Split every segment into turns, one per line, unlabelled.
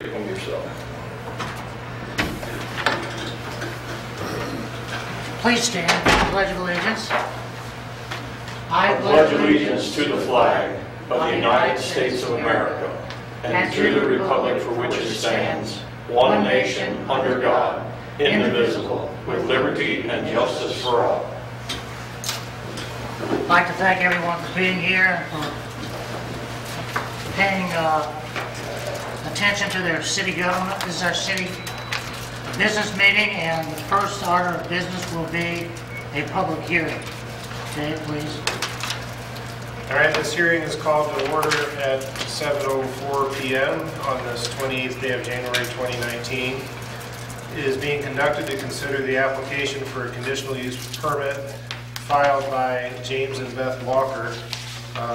From yourself.
Please stand for the Pledge of Allegiance. I
pledge allegiance to the flag of the United States of America and to the republic for which it stands, one nation, under God, indivisible, with liberty and justice for all.
I'd like to thank everyone for being here, for paying attention to their city government. This is our city business meeting, and the first order of business will be a public hearing. Dave, please.
All right, this hearing is called to order at 7:04 p.m. on this 28th day of January 2019. It is being conducted to consider the application for a conditional use permit filed by James and Beth Walker,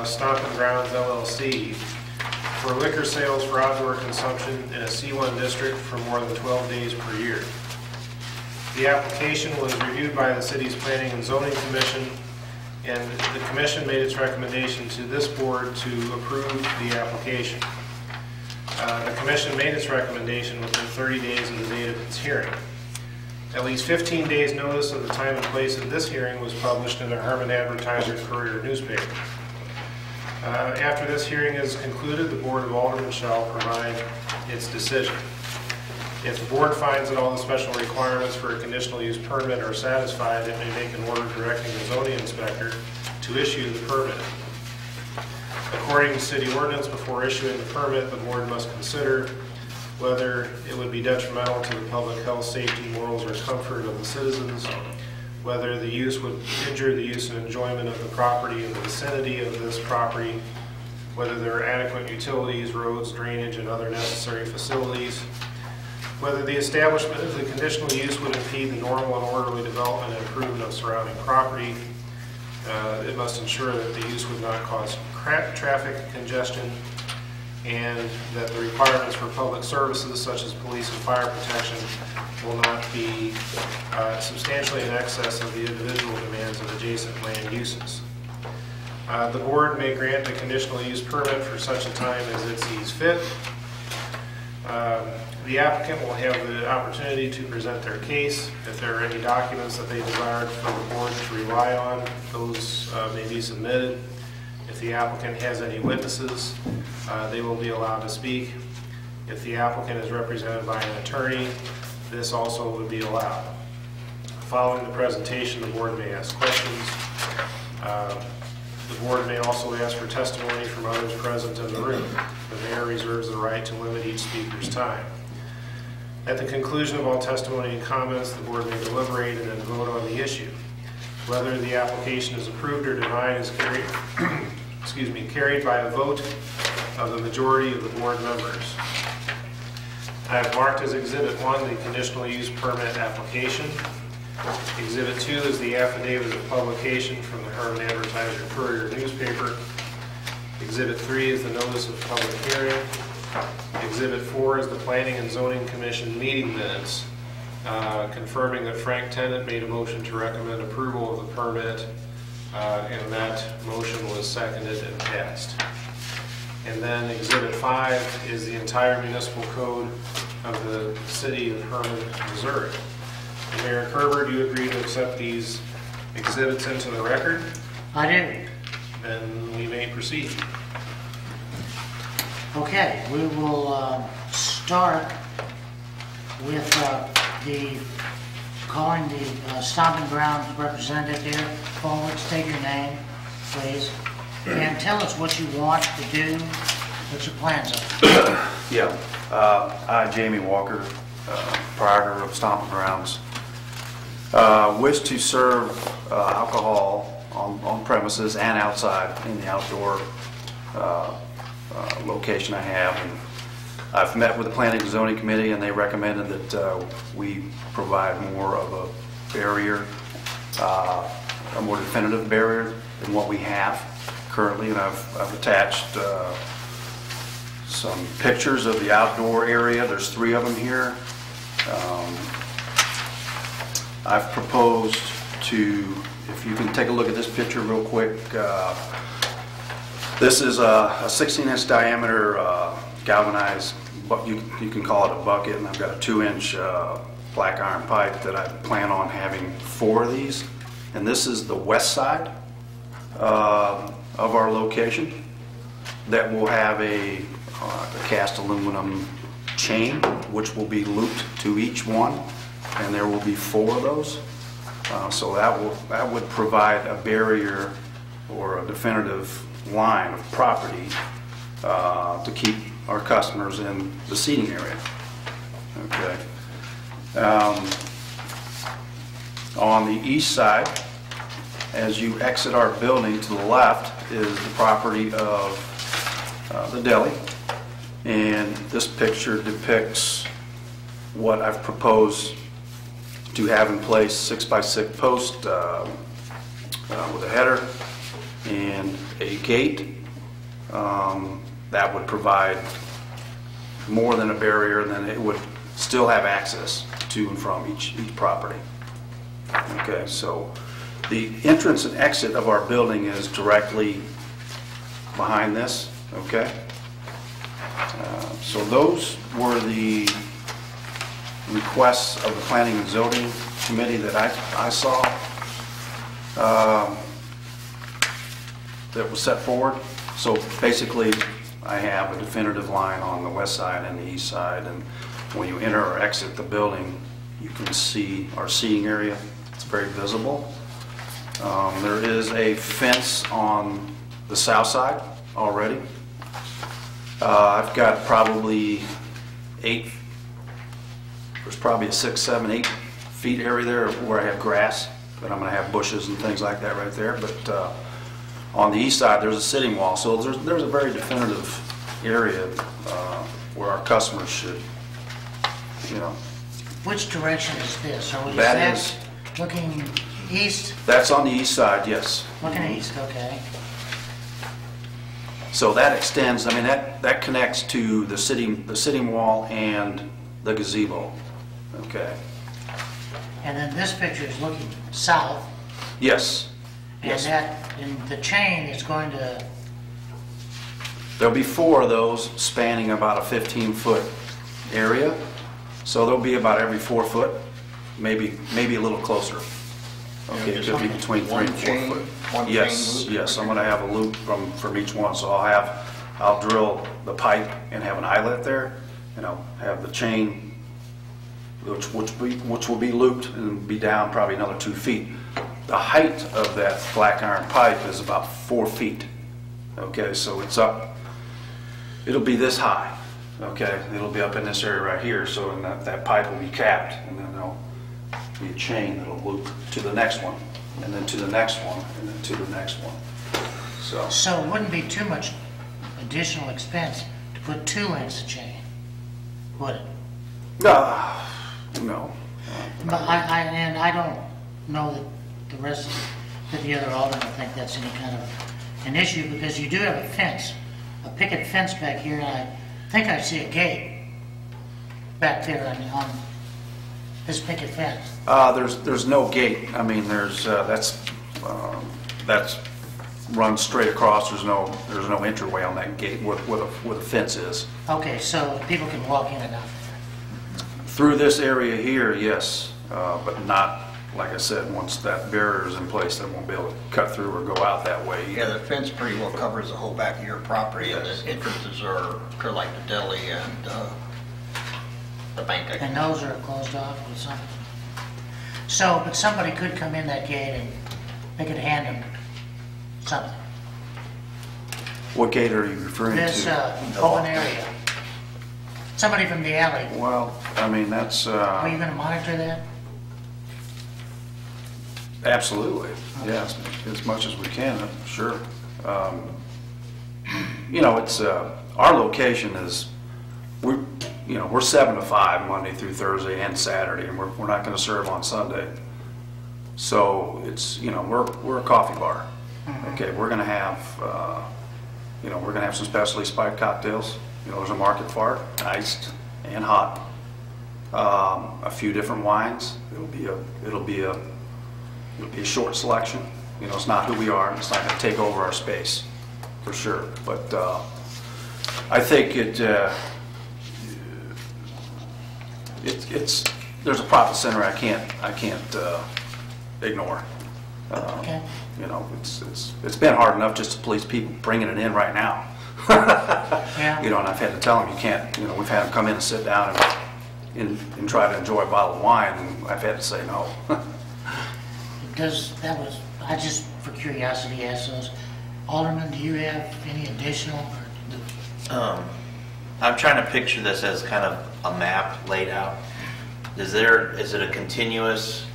Stompin' Grounds LLC, for liquor sales for outdoor consumption in a C1 district for more than 12 days per year. The application was reviewed by the city's Planning and Zoning Commission, and the commission made its recommendation to this board to approve the application. The commission made its recommendation within 30 days of the date of its hearing. At least 15 days notice of the time and place of this hearing was published in the Herman Advertiser-Courier newspaper. After this hearing is concluded, the Board of Aldermen shall provide its decision. If the board finds that all the special requirements for a conditional use permit are satisfied, it may make an order directing the zoning inspector to issue the permit. According to city ordinance, before issuing the permit, the board must consider whether it would be detrimental to the public health, safety, morals, or comfort of the citizens, whether the use would injure the use and enjoyment of the property in the vicinity of this property, whether there are adequate utilities, roads, drainage, and other necessary facilities, whether the establishment of the conditional use would impede the normal and orderly development and improvement of surrounding property. It must ensure that the use would not cause traffic congestion, and that the requirements for public services such as police and fire protection will not be substantially in excess of the individual demands of adjacent land uses. The board may grant a conditional use permit for such a time as it sees fit. The applicant will have the opportunity to present their case. If there are any documents that they desire for the board to rely on, those may be submitted. If the applicant has any witnesses, they will be allowed to speak. If the applicant is represented by an attorney, this also would be allowed. Following the presentation, the board may ask questions. The board may also ask for testimony from others present in the room. The mayor reserves the right to limit each speaker's time. At the conclusion of all testimony and comments, the board may deliberate and then vote on the issue. Whether the application is approved or denied is carried by a vote of the majority of the board members. I have marked as Exhibit 1 the conditional use permit application. Exhibit 2 is the affidavit of publication from the Herman Advertiser-Courier newspaper. Exhibit 3 is the notice of public hearing. Exhibit 4 is the Planning and Zoning Commission meeting minutes, confirming that Frank Tennant made a motion to recommend approval of the permit, and that motion was seconded and passed. And then Exhibit 5 is the entire municipal code of the city of Herman, Missouri. And Mayor Kerber, do you agree to accept these exhibits into the record?
I do.
Then we may proceed.
Okay, we will start with calling the Stompin' Grounds representative here forward. State your name, please, and tell us what you want to do, what your plans are.
Yeah, I, Jamie Walker, proprietor of Stompin' Grounds, wish to serve alcohol on premises and outside in the outdoor location I have. And I've met with the Planning and Zoning Committee, and they recommended that we provide more of a barrier, a more definitive barrier than what we have currently. And I've attached some pictures of the outdoor area. There's 3 of them here. I've proposed to, if you can take a look at this picture real quick, this is a 16-inch diameter galvanized but you can call it a bucket, and I've got a 2-inch black iron pipe that I plan on having 4 of these. And this is the west side of our location that will have a cast aluminum chain, which will be looped to each one, and there will be 4 of those. So that would provide a barrier or a definitive line of property to keep our customers in the seating area. Okay. On the east side, as you exit our building, to the left is the property of the deli. And this picture depicts what I've proposed to have in place: 6x6 post with a header and a gate that would provide more than a barrier, and then it would still have access to and from each property. Okay, so the entrance and exit of our building is directly behind this. Okay, so those were the requests of the Planning and Zoning Committee that I saw that was set forward. So basically, I have a definitive line on the west side and the east side, and when you enter or exit the building, you can see our seating area. It's very visible. There is a fence on the south side already. I've got probably there's probably a 6, 7, 8 feet area there where I have grass, but I'm going to have bushes and things like that right there. But on the east side, there's a sitting wall, so there's a very definitive area where our customers should, you know.
Which direction is this? Or is
That
that
is-
looking east?
That's on the east side, yes.
Looking east, okay.
So that extends, I mean, that connects to the sitting wall and the gazebo. Okay.
And then this picture is looking south,
Yes.
and
Yes.
and the chain is going to,
There'll be 4 of those spanning about a 15-foot area. So there'll be about every 4 foot, maybe a little closer. Okay, it could be between 3 and 4 foot. Yes, yes, I'm going to have a loop from each one. So I'll drill the pipe and have an eyelet there, and I'll have the chain, which will be looped and be down probably another 2 feet. The height of that black iron pipe is about 4 feet. Okay, so it's up. It'll be this high. Okay, it'll be up in this area right here. So and that pipe will be capped, and then there'll be a chain that'll loop to the next one, and then to the next one, and then to the next one.
so it wouldn't be too much additional expense to put 2 lengths of chain, would it?
No.
But I don't know that the rest of the other aldermen think that's any kind of an issue, because you do have a fence, a picket fence back here, and I think I see a gate back there on this picket fence.
There's no gate. I mean, that's runs straight across. There's no entryway on that gate where the fence is.
Okay, so people can walk in and out.
Through this area here, yes, but not, like I said, once that barrier is in place, they won't be able to cut through or go out that way.
Yeah, the fence pretty well covers the whole back of your property, and
Yes.
the entrances are to like the deli and the bank.
And those are closed off with something. So, but somebody could come in that gate and they could hand them something.
What gate are you referring
This
to?
open area. Somebody from the alley.
Well, I mean, that's
Are you going to monitor that?
absolutely, yes, as much as we can, sure. You know, it's our location is we're 7 to 5 Monday through Thursday and Saturday, and we're not going to serve on Sunday. So it's we're a coffee bar. Okay, we're going to have some specialty spiked cocktails. There's a market for it, iced and hot. A few different wines. It'll be a short selection. It's not who we are. It's not going to take over our space, for sure. But I think there's a profit center I can't ignore.
Okay.
You know, it's been hard enough just to police people bringing it in right now.
Yeah.
You know, and I've had to tell them you can't, you know, we've had them come in and sit down and try to enjoy a bottle of wine, and I've had to say no.
I just, for curiosity, asked those. Alderman, do you have any additional?
I'm trying to picture this as kind of a map laid out. Is it a continuous,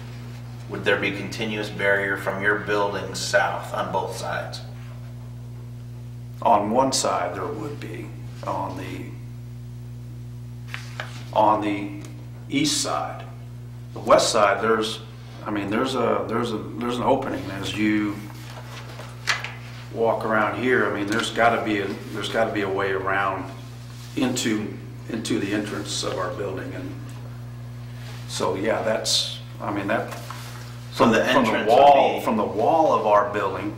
would there be a continuous barrier from your building south on both sides?
On one side, there would be. On the east side. The west side, there's an opening as you walk around here. I mean, there's got to be a way around into the entrance of our building, and so yeah, that's, I mean, that from the wall of our building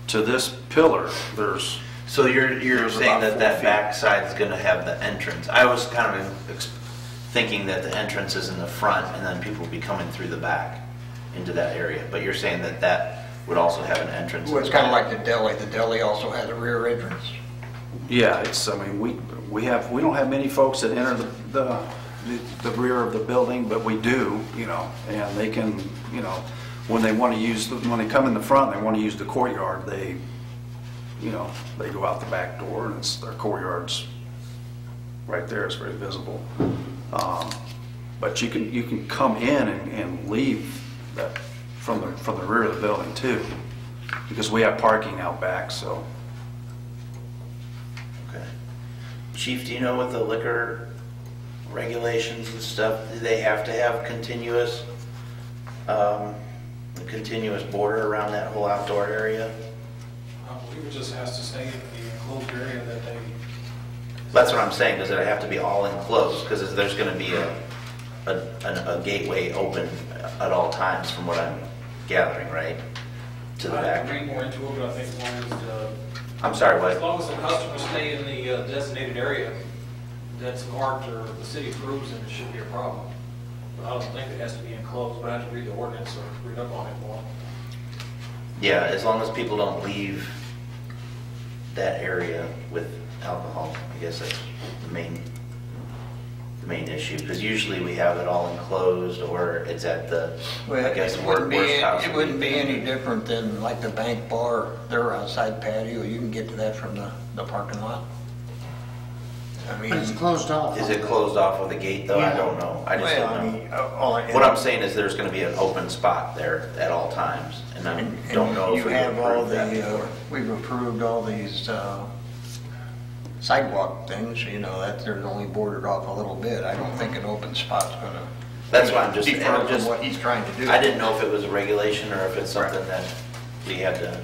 to this pillar, there's.
So you're saying
about 4
that
feet.
back side is going to have the entrance. I was kind of thinking that the entrance is in the front and then people would be coming through the back into that area. But you're saying that that would also have an entrance.
Well, it's kind of like the deli. The deli also has a rear entrance.
Yeah, it's, I mean, we don't have many folks that enter the rear of the building, but we do, you know, and they can, you know, when they come in the front, they want to use the courtyard, they, you know, they go out the back door, and their courtyard's right there, it's very visible. But you can come in and leave that from the rear of the building too, because we have parking out back, so.
Okay. Chief, do you know what the liquor regulations and stuff, do they have to have continuous border around that whole outdoor area?
We would just ask to stay in the enclosed area that they.
That's what I'm saying, does it have to be all enclosed? Because there's going to be a gateway open at all times from what I'm gathering, right? To the
I
back.
can read more into it, but I think as long as
I'm sorry,
as
what?
long as the customers stay in the designated area that's marked or the city approves, then it shouldn't be a problem. But I don't think it has to be enclosed, but I have to read the ordinance or read up on it more.
Yeah, as long as people don't leave that area with alcohol, I guess that's the main issue. Because usually we have it all enclosed, or it's at the, I guess,
It wouldn't
worst house.
it wouldn't be any different than like the bank bar, their outside patio. You can get to that from the parking lot. I mean,
But it's closed off.
Is it closed off with a gate though? I
Yeah.
don't know. I just
well, I
don't know.
mean,
What I'm saying is there's going to be an open spot there at all times, and I don't know if
you
we
have all
approved that
the,
before.
we've approved all these sidewalk things, you know, that they're only bordered off a little bit. I don't think an open spot's gonna.
That's why I'm just,
defer from what he's trying to do.
I didn't know if it was a regulation or if it's something that we had to.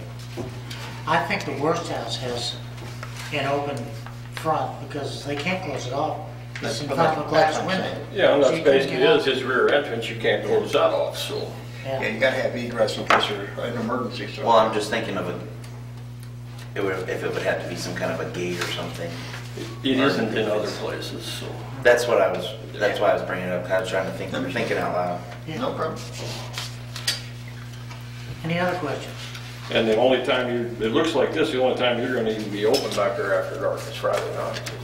I think the worst house has an open front because they can't close it off. It's in
But
front of a glass
that's what I'm
window.
saying.
Yeah, and
So
that's
you couldn't
basically
get out.
is his rear entrance, you can't close that off, so.
Yeah,
Yeah.
you gotta have egress in case of an emergency, so.
Well, I'm just thinking of if it would have to be some kind of a gate or something.
It isn't in other places, so.
That's why I was bringing it up. I was trying to thinking out loud.
Yeah.
No problem.
Any other questions?
And the only time it looks like this, the only time you're gonna even be open back there after dark is Friday night, isn't it?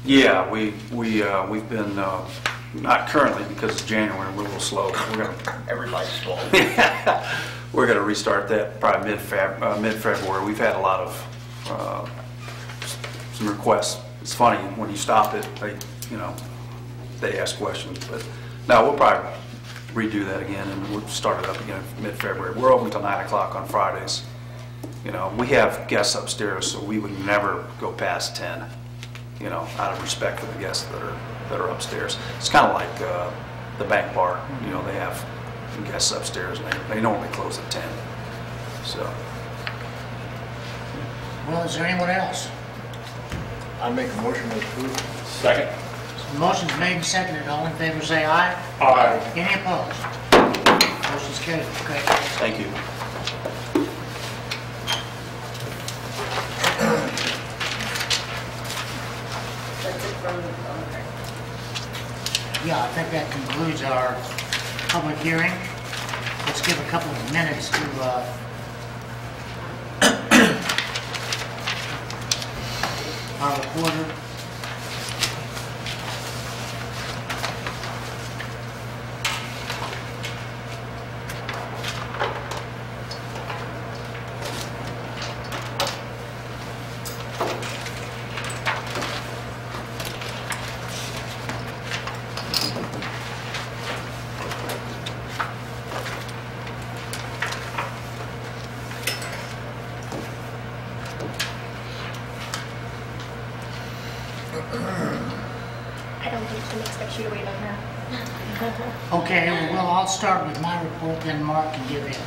Yeah, we've been, not currently because it's January, we're a little slow.
Everybody's slow.
We're gonna restart that probably mid-February. We've had a lot of, some requests. It's funny, when you stop it, they ask questions, but no, we'll probably redo that again and we'll start it up again mid-February. We're open till 9 o'clock on Fridays. You know, we have guests upstairs, so we would never go past 10. You know, out of respect for the guests that are upstairs. It's kind of like the bank bar. You know, they have guests upstairs, and they normally close at 10. So,
Well, is there anyone else?
I make a motion to approve.
Second?
Motion's made and seconded. All in favor say aye.
Aye.
Any opposed? Motion's carried. Okay.
thank you.
That's it from, okay.
Yeah, I think that concludes our public hearing. Let's give a couple of minutes to our reporter.
I don't think Kim expects you to wait on her.
Okay, well, I'll start with my report, then Mark can give his.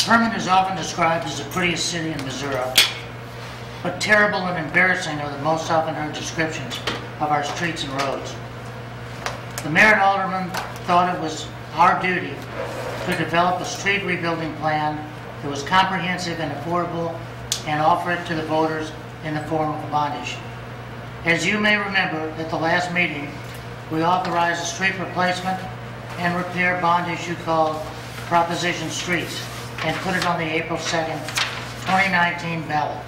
Herman is often described as the prettiest city in Missouri, but terrible and embarrassing are the most often heard descriptions of our streets and roads. The mayor and aldermen thought it was our duty to develop a street rebuilding plan that was comprehensive and affordable and offer it to the voters in the form of a bond issue. As you may remember, at the last meeting, we authorized a street replacement and repair bond issue called Proposition Streets and put it on the April 2nd, 2019 ballot.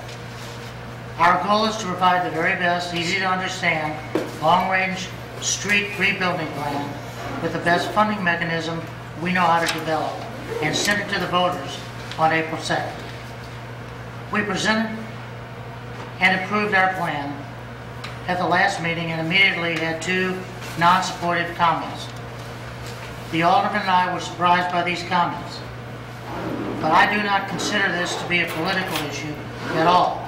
Our goal is to provide the very best, easy to understand, long-range street rebuilding plan with the best funding mechanism we know how to develop and send it to the voters on April 2nd. We presented and approved our plan at the last meeting and immediately had two non-supportive comments. The alderman and I were surprised by these comments, but I do not consider this to be a political issue at all,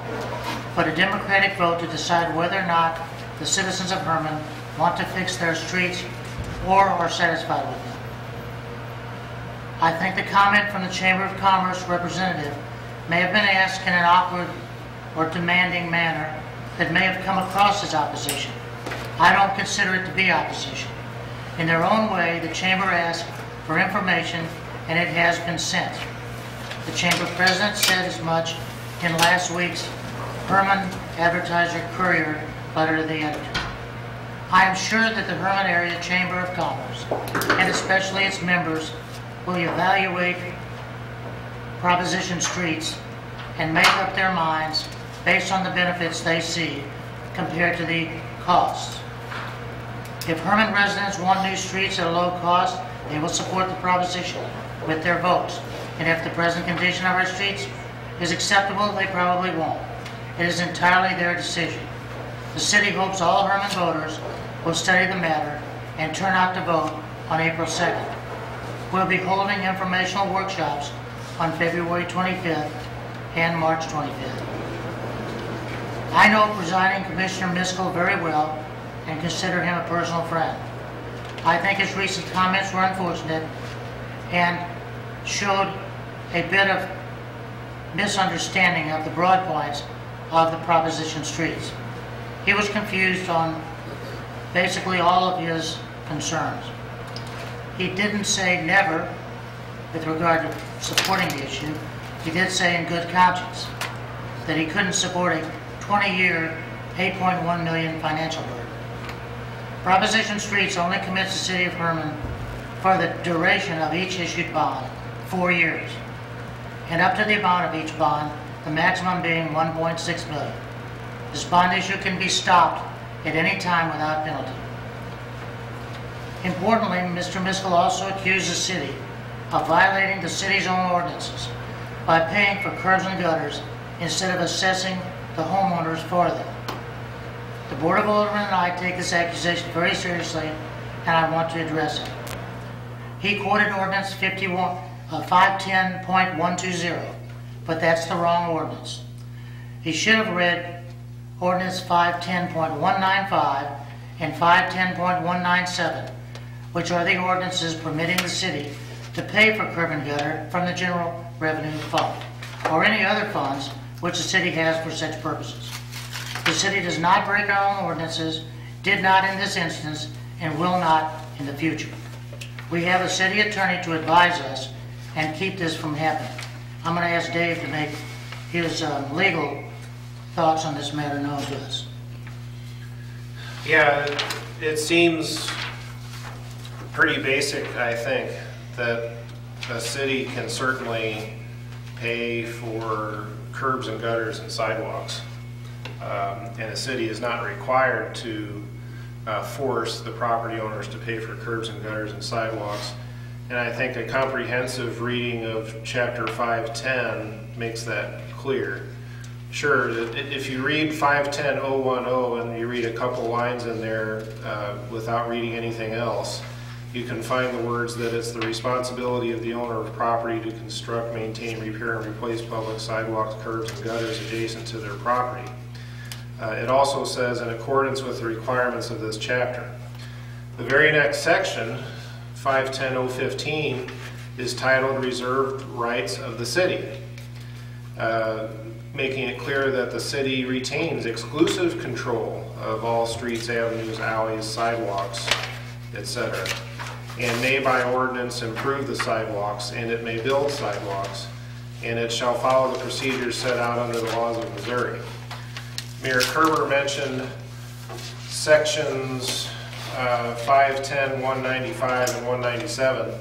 but a democratic vote to decide whether or not the citizens of Herman want to fix their streets or are satisfied with them. I think the comment from the Chamber of Commerce representative may have been asked in an awkward or demanding manner that may have come across as opposition. I don't consider it to be opposition. In their own way, the Chamber asked for information and it has been sent. The Chamber President said as much in last week's Herman Advertiser-Courier letter to the editor. I am sure that the Herman Area Chamber of Commerce, and especially its members, will evaluate Proposition Streets and make up their minds based on the benefits they see compared to the costs. If Herman residents want new streets at a low cost, they will support the proposition with their votes. And if the present condition of our streets is acceptable, they probably won't. It is entirely their decision. The city hopes all Herman voters will study the matter and turn out to vote on April 2nd. We'll be holding informational workshops on February 25th and March 25th. I know presiding Commissioner Miskell very well and consider him a personal friend. I think his recent comments were unfortunate and showed a bit of misunderstanding of the broad points of the Proposition Streets. He was confused on basically all of his concerns. He didn't say never with regard to supporting the issue. He did say in good conscience that he couldn't support a 20-year, $8.1 million financial burden. Proposition Streets only commits the city of Herman for the duration of each issued bond, 4 years, and up to the amount of each bond, the maximum being $1.6 million. This bond issue can be stopped at any time without penalty. Importantly, Mr. Miskell also accused the city of violating the city's own ordinances by paying for curbs and gutters instead of assessing the homeowners for them. The Board of Aldermen and I take this accusation very seriously, and I want to address it. He quoted Ordinance 510.120, but that's the wrong ordinance. He should have read Ordinance 510.195 and 510.197, which are the ordinances permitting the city to pay for curb and gutter from the General Revenue Fund or any other funds which the city has for such purposes. The city does not break our own ordinances, did not in this instance, and will not in the future. We have a city attorney to advise us and keep this from happening. I'm going to ask Dave to make his legal thoughts on this matter known to us.
Yeah, it seems pretty basic, I think, that a city can certainly pay for curbs and gutters and sidewalks. And a city is not required to force the property owners to pay for curbs and gutters and sidewalks. And I think a comprehensive reading of Chapter 510 makes that clear. Sure, if you read 510.010 and you read a couple lines in there without reading anything else, you can find the words that it's the responsibility of the owner of property to construct, maintain, repair, and replace public sidewalks, curbs, and gutters adjacent to their property. It also says in accordance with the requirements of this chapter. The very next section, 510.015, is titled Reserved Rights of the City, making it clear that the city retains exclusive control of all streets, avenues, alleys, sidewalks, etc., and may by ordinance improve the sidewalks, and it may build sidewalks, and it shall follow the procedures set out under the laws of Missouri. Mayor Kerber mentioned sections 510, 195, and 197.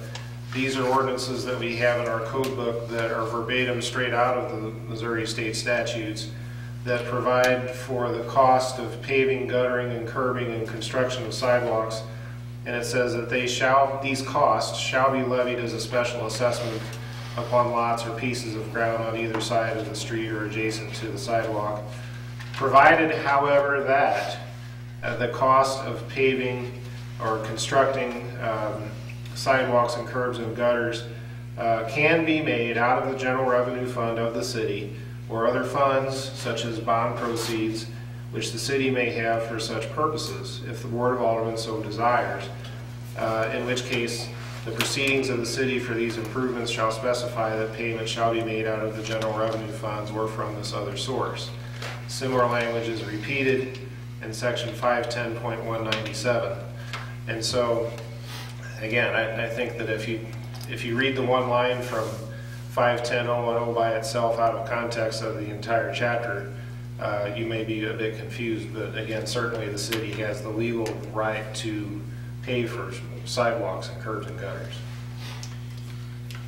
These are ordinances that we have in our code book that are verbatim straight out of the Missouri state statutes that provide for the cost of paving, guttering, and curbing and construction of sidewalks. And it says that these costs shall be levied as a special assessment upon lots or pieces of ground on either side of the street or adjacent to the sidewalk, provided, however, that the cost of paving or constructing sidewalks and curbs and gutters can be made out of the general revenue fund of the city or other funds such as bond proceeds which the city may have for such purposes, if the Board of Aldermen so desires, in which case the proceedings of the city for these improvements shall specify that payment shall be made out of the general revenue funds or from this other source. Similar language is repeated in section 510.197. And so, again, I think that if you read the one line from 510.010 by itself out of context of the entire chapter, you may be a bit confused, but again, certainly the city has the legal right to pay for sidewalks and curbs and gutters.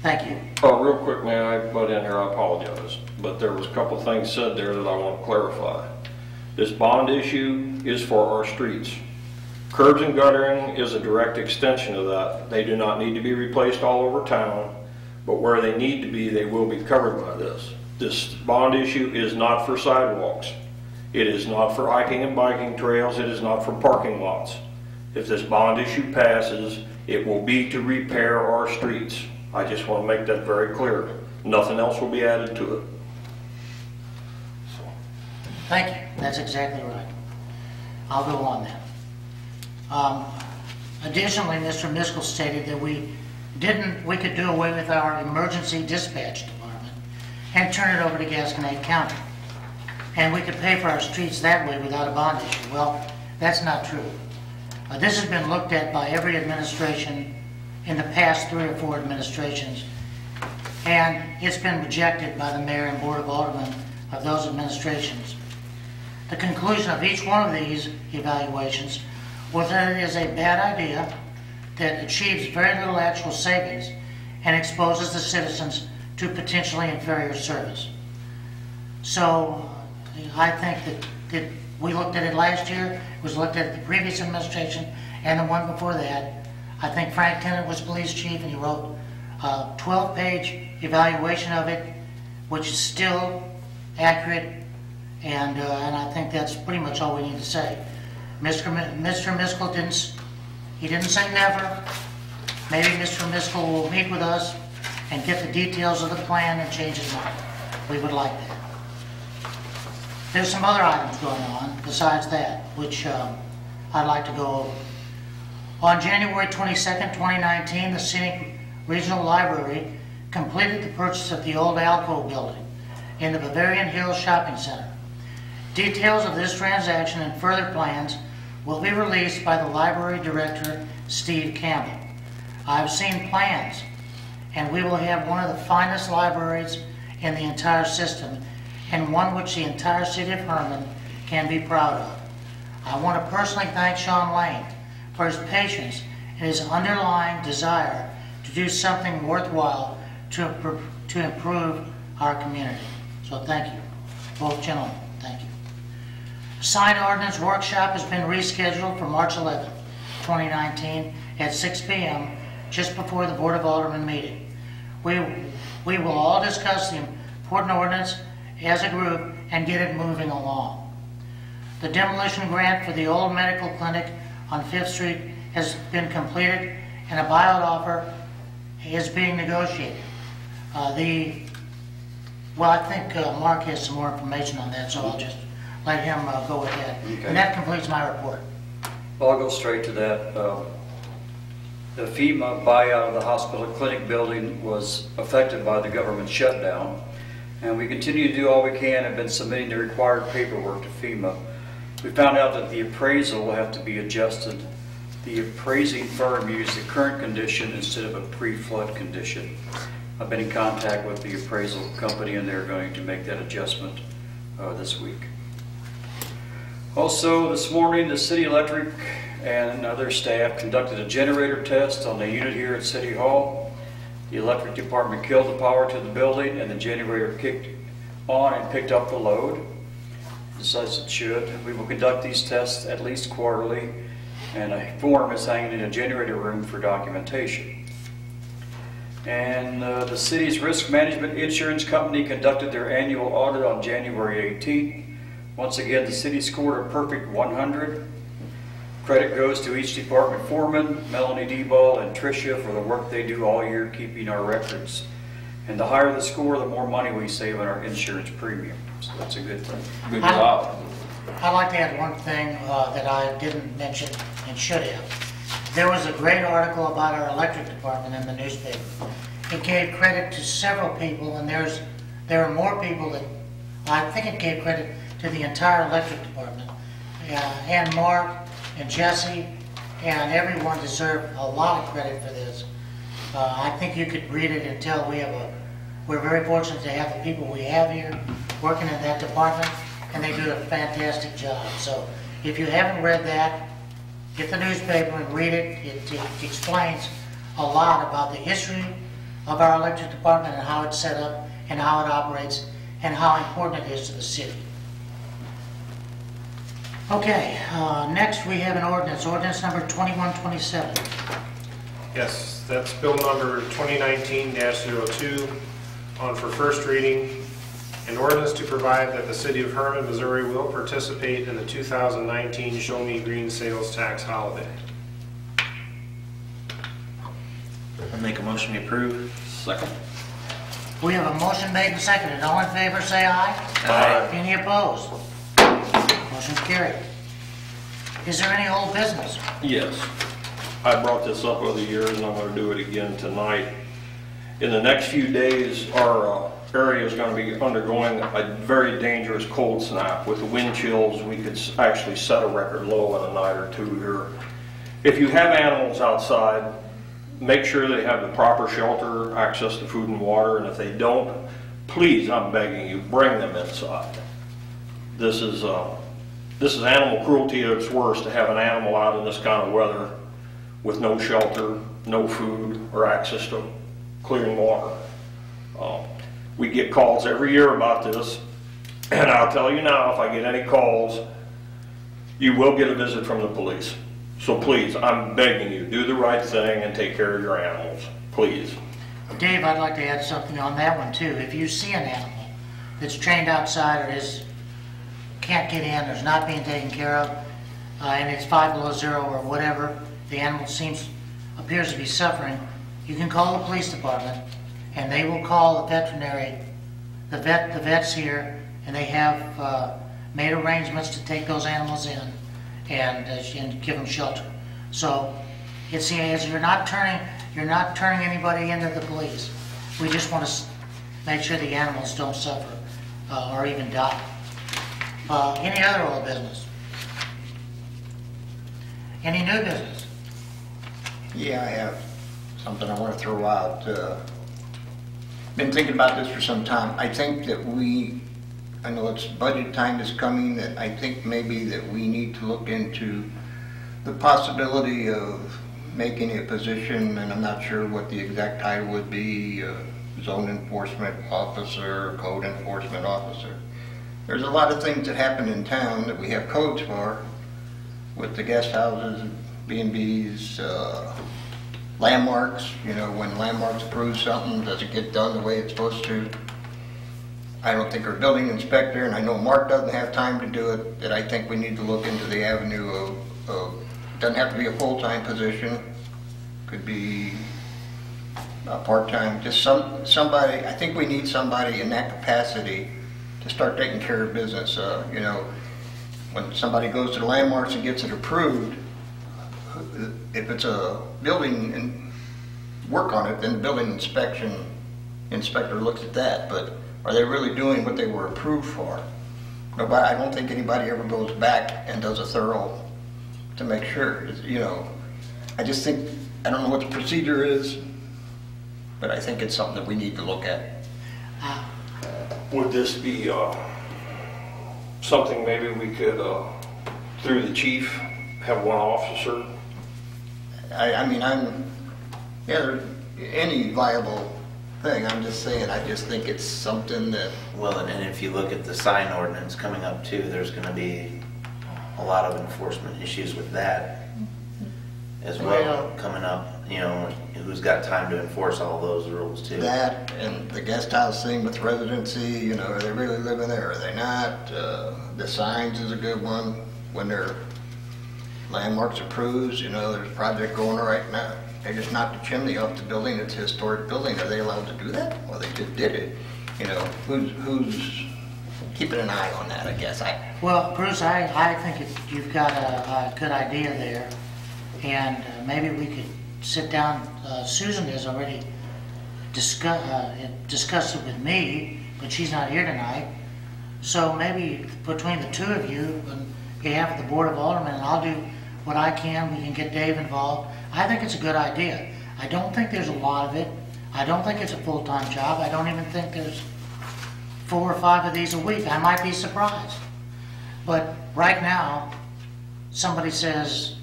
Thank you.
Oh, real quick, may I butt in here? I apologize, but there was a couple things said there that I want to clarify. This bond issue is for our streets. Curbs and guttering is a direct extension of that. They do not need to be replaced all over town, but where they need to be, they will be covered by this. This bond issue is not for sidewalks. It is not for hiking and biking trails. It is not for parking lots. If this bond issue passes, it will be to repair our streets. I just want to make that very clear. Nothing else will be added to it.
Thank you. That's exactly right. I'll go on then. Additionally, Mr. Miskell stated that we could do away with our emergency dispatch department and turn it over to Gasconade County. And we could pay for our streets that way without a bond issue. Well, that's not true. This has been looked at by every administration in the past 3 or 4 administrations, and it's been rejected by the mayor and board of aldermen of those administrations. The conclusion of each one of these evaluations was that it is a bad idea that achieves very little actual savings and exposes the citizens to potentially inferior service. So I think that we looked at it last year, it was looked at the previous administration and the one before that. I think Frank Tennant was police chief and he wrote a 12-page evaluation of it, which is still accurate, and I think that's pretty much all we need to say. Mr. Miskell didn't say never. Maybe Mr. Miskell will meet with us and get the details of the plan and change his mind. We would like that. There's some other items going on besides that, which I'd like to go over. On January 22nd, 2019, the Scenic Regional Library completed the purchase of the old Alco building in the Bavarian Hills Shopping Center. Details of this transaction and further plans will be released by the library director, Steve Campbell. I've seen plans, and we will have one of the finest libraries in the entire system, and one which the entire city of Herman can be proud of. I want to personally thank Sean Lane for his patience and his underlying desire to do something worthwhile to improve our community. So thank you, both gentlemen, thank you. Sign ordinance workshop has been rescheduled for March 11th, 2019 at 6 p.m. just before the Board of Aldermen meeting. We will all discuss the important ordinance as a group and get it moving along. The demolition grant for the old medical clinic on 5th Street has been completed and a buyout offer is being negotiated. Well, I think Mark has some more information on that, so I'll just let him go with that.
Okay.
And that completes my report.
Well, I'll go straight to that. The FEMA buyout of the hospital clinic building was affected by the government shutdown, and we continue to do all we can and have been submitting the required paperwork to FEMA. We found out that the appraisal will have to be adjusted. The appraising firm used the current condition instead of a pre-flood condition. I've been in contact with the appraisal company and they're going to make that adjustment this week. Also, this morning, the City Electric and other staff conducted a generator test on the unit here at City Hall. The electric department killed the power to the building and the generator kicked on and picked up the load, just as it should. We will conduct these tests at least quarterly, and a form is hanging in a generator room for documentation. And the city's risk management insurance company conducted their annual audit on January 18th. Once again, the city scored a perfect 100. Credit goes to each department foreman, Melanie Deball and Tricia, for the work they do all year keeping our records. And the higher the score, the more money we save on our insurance premium. So that's a good thing.
Good job.
I'd like to add one thing that I didn't mention and should have. There was a great article about our electric department in the newspaper. It gave credit to several people, and there are more people that I think it gave credit to the entire electric department. And Mark and Jesse and everyone deserve a lot of credit for this. I think you could read it and tell we're very fortunate to have the people we have here working in that department, and they do a fantastic job. So if you haven't read that, get the newspaper and read it. It explains a lot about the history of our electric department and how it's set up and how it operates and how important it is to the city. Okay, next we have an ordinance number 2127.
Yes, that's bill number 2019-02 on for first reading. An ordinance to provide that the city of Herman, Missouri will participate in the 2019 Show Me Green Sales Tax holiday.
I'll make a motion to approve.
Second.
We have a motion made and seconded. All in favor, say aye.
Aye.
Any opposed? Motion's carried. Is there any old business?
Yes. I brought this up over the years and I'm going to do it again tonight. In the next few days, our area is going to be undergoing a very dangerous cold snap. With the wind chills, we could actually set a record low in a night or two here. If you have animals outside, make sure they have the proper shelter, access to food and water, and if they don't, please, I'm begging you, bring them inside. This is animal cruelty at its worst, to have an animal out in this kind of weather with no shelter, no food, or access to clean water. We get calls every year about this, and I'll tell you now, if I get any calls, you will get a visit from the police. So please, I'm begging you, do the right thing and take care of your animals, please.
Dave, I'd like to add something on that one too. If you see an animal that's trained outside or can't get in, or is not being taken care of, and it's 5 below zero or whatever, the animal appears to be suffering, you can call the police department and they will call the veterinary, the vets here, and they have made arrangements to take those animals in and give them shelter. So it's you're not turning anybody into the police. We just want to make sure the animals don't suffer or even die. Any other old business? Any new business?
Yeah, I have something I want to throw out. Been thinking about this for some time. I think that we I know it's budget time is coming, that I think maybe that we need to look into the possibility of making a position, and I'm not sure what the exact title would be, zone enforcement officer, code enforcement officer. There's a lot of things that happen in town that we have codes for, with the guest houses, B&Bs, landmarks. You know, when landmarks approve something, does it get done the way it's supposed to? I don't think our building inspector, and I know Mark doesn't have time to do it, that I think we need to look into the avenue of doesn't have to be a full-time position, could be a part-time, just somebody. I think we need somebody in that capacity to start taking care of business. You know, when somebody goes to the landmarks and gets it approved, if it's a building and work on it, then the building inspector looks at that. But are they really doing what they were approved for? Nobody. I don't think anybody ever goes back and does a thorough to make sure. You know, I just think, I don't know what the procedure is, but I think it's something that we need to look at.
Would this be something maybe we could, through the chief, have one officer?
I mean, any viable thing. I'm just saying, I just think it's something that...
Well, and if you look at the sign ordinance coming up too, there's going to be a lot of enforcement issues with that as well coming up. You know, who's got time to enforce all those rules too?
That and the guest house thing with residency, you know, are they really living there? Are they not? The signs is a good one. When they're landmarks approved, you know, there's a project going right now. They just knocked the chimney off the building. It's a historic building. Are they allowed to do that? Well, they just did it. You know, who's keeping an eye on that, I guess.
Well, Bruce, I think you've got a good idea there, and maybe we could sit down. Susan has already discussed it with me, but she's not here tonight. So maybe between the two of you, on behalf of the Board of Aldermen, and I'll do what I can. We can get Dave involved. I think it's a good idea. I don't think there's a lot of it. I don't think it's a full-time job. I don't even think there's 4 or 5 of these a week. I might be surprised. But right now, somebody says,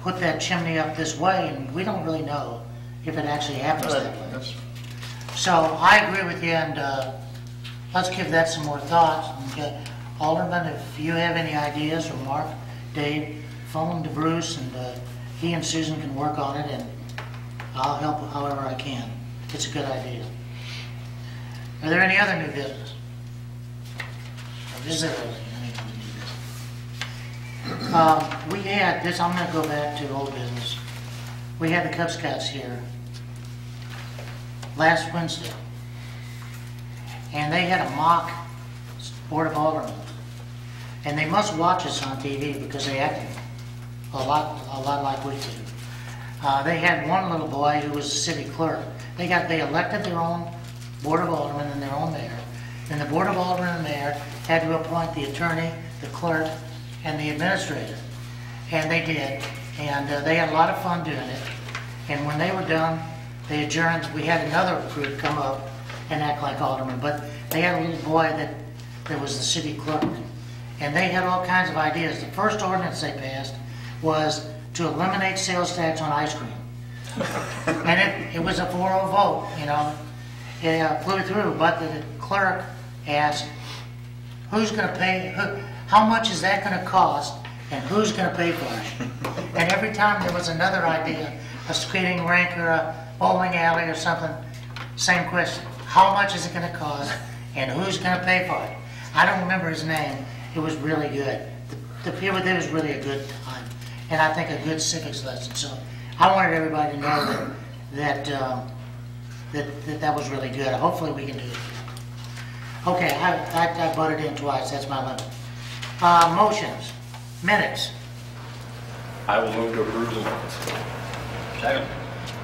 put that chimney up this way, and we don't really know if it actually happens that way. So I agree with you, and let's give that some more thought. And, Alderman, if you have any ideas, or Mark, Dave, phone to Bruce, and he and Susan can work on it, and I'll help however I can. It's a good idea. Are there any other new business? Or is there really any other new business? We had this, I'm going to go back to old business. We had the Cub Scouts here last Wednesday, and they had a mock Board of Aldermen, and they must watch us on TV because they acted a lot like we do. They had one little boy who was a city clerk. They elected their own Board of Aldermen and their own mayor. And the Board of Aldermen and mayor had to appoint the attorney, the clerk, and the administrator. And they did. And they had a lot of fun doing it. And when they were done, they adjourned. We had another group come up and act like aldermen. But they had a little boy that was the city clerk. And they had all kinds of ideas. The first ordinance they passed was to eliminate sales tax on ice cream. And it was a 4-0 vote, you know. It flew through, but the clerk asked, who's going to pay, how much is that going to cost, and who's going to pay for it? And every time there was another idea, a skating rink or a bowling alley or something, same question. How much is it going to cost, and who's going to pay for it? I don't remember his name. It was really good. The people there was really a good time, and I think a good civics lesson. So I wanted everybody to know that was really good. Hopefully we can do it. Okay, I butted in twice. That's my limit. Motions, minutes.
I will move to approve the minutes.
Second.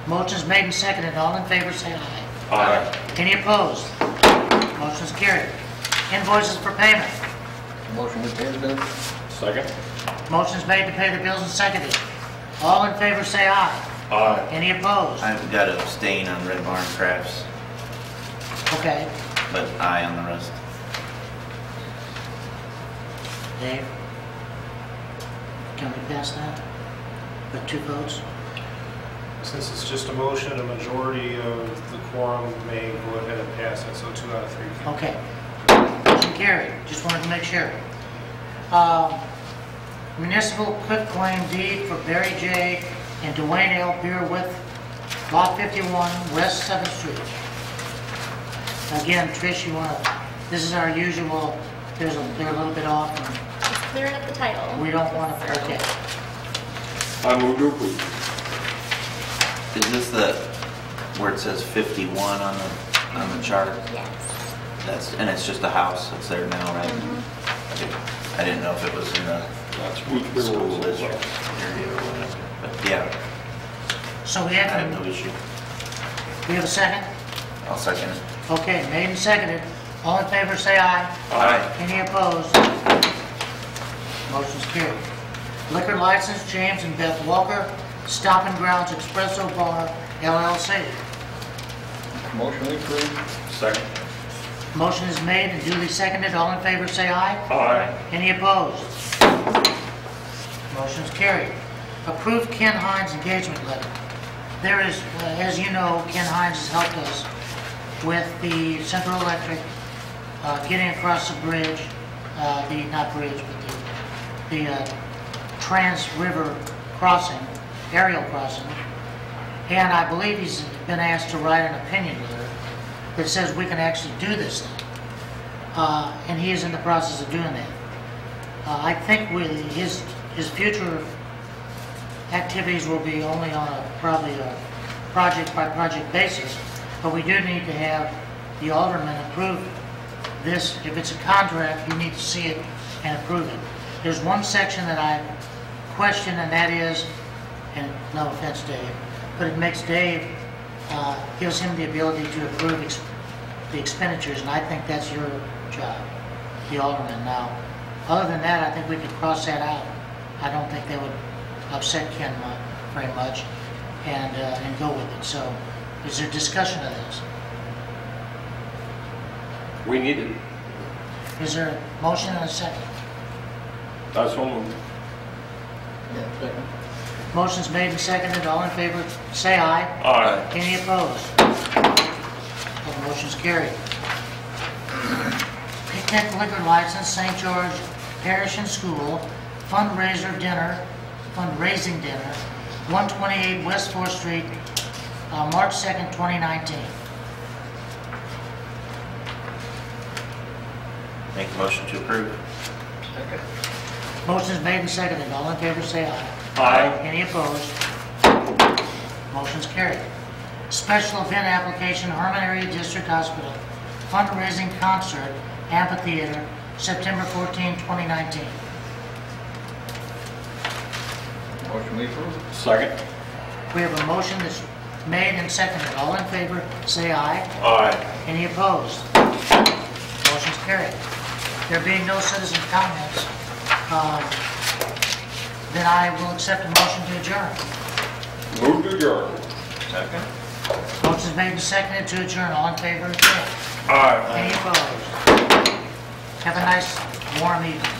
Motion's made and seconded. All in favor, say aye.
Aye.
Any opposed? Motion's carried. Invoices for payment.
Motion to pay the bill.
Second.
Motion's made to pay the bills and seconded. All in favor, say aye.
Aye.
Any opposed?
I've got to abstain on Red Barn Crafts,
Okay.
but aye on the rest.
Dave? Can we pass that? With 2 votes?
Since it's just a motion, a majority of the quorum may go ahead and pass it, so 2 out of 3 can.
Okay. Motion carried. Just wanted to make sure. Municipal quitclaim deed for Barry J. and Dwayne L. Beerwith, Lot 51, West 7th Street. Again, Trish, you want to, this is our usual, they're a little bit off, and
Just clearing up the title.
we don't want to, okay.
I move to approve.
Is this the, where it says 51 on the chart?
Yes.
And it's just a house that's there now, right? Okay. I didn't know if it was in the
That's Boothby
school
Road.
district area or whatever. But yeah,
So we
I have
have,
no issue.
we have a second?
I'll second it.
Okay, made and seconded. All in favor, say aye.
Aye.
Any opposed? Motion's carried. Liquor license, James and Beth Walker, Stomping Grounds Espresso Bar, LLC.
Motion approved.
Second.
Motion is made and duly seconded. All in favor, say aye.
Aye.
Any opposed? Motion's carried. Approved Ken Hines engagement letter. There is, as you know, Ken Hines has helped us with the Central Electric, getting across the bridge, not bridge, but the Trans River crossing, aerial crossing. And I believe he's been asked to write an opinion letter that says we can actually do this thing. And he is in the process of doing that. I think with his future activities will be only on probably a project-by-project basis, but we do need to have the aldermen approve this. If it's a contract, you need to see it and approve it. There's one section that I question, and that is, and no offense, Dave, but it makes Dave, gives him the ability to approve the expenditures, and I think that's your job, the alderman. Now, other than that, I think we could cross that out. I don't think that would upset Ken very much, and go with it. So, is there discussion of this?
We need it.
Is there a motion and a second?
That's one move.
Yeah, second.
Motion's made and seconded. All in favor, say aye.
Aye.
Any opposed? The motion's carried. Picnic liquor license, St. George Parish and School, fundraising dinner, 128 West 4th Street, March 2nd, 2019.
Make the motion to approve.
Second.
Motion's made and seconded. All in favor, say aye.
Aye.
Any opposed? Motion's carried. Special event application, Harmon Area District Hospital, fundraising concert, amphitheater, September 14, 2019.
Motion we approve.
Second.
We have a motion that's made and seconded. All in favor, say aye.
Aye.
Any opposed? Motion's carried. There being no citizen comments, then I will accept a motion to adjourn.
Move to adjourn.
Second.
Motion's made and seconded to adjourn. All in favor, say aye.
Aye.
Any opposed? Have a nice, warm evening.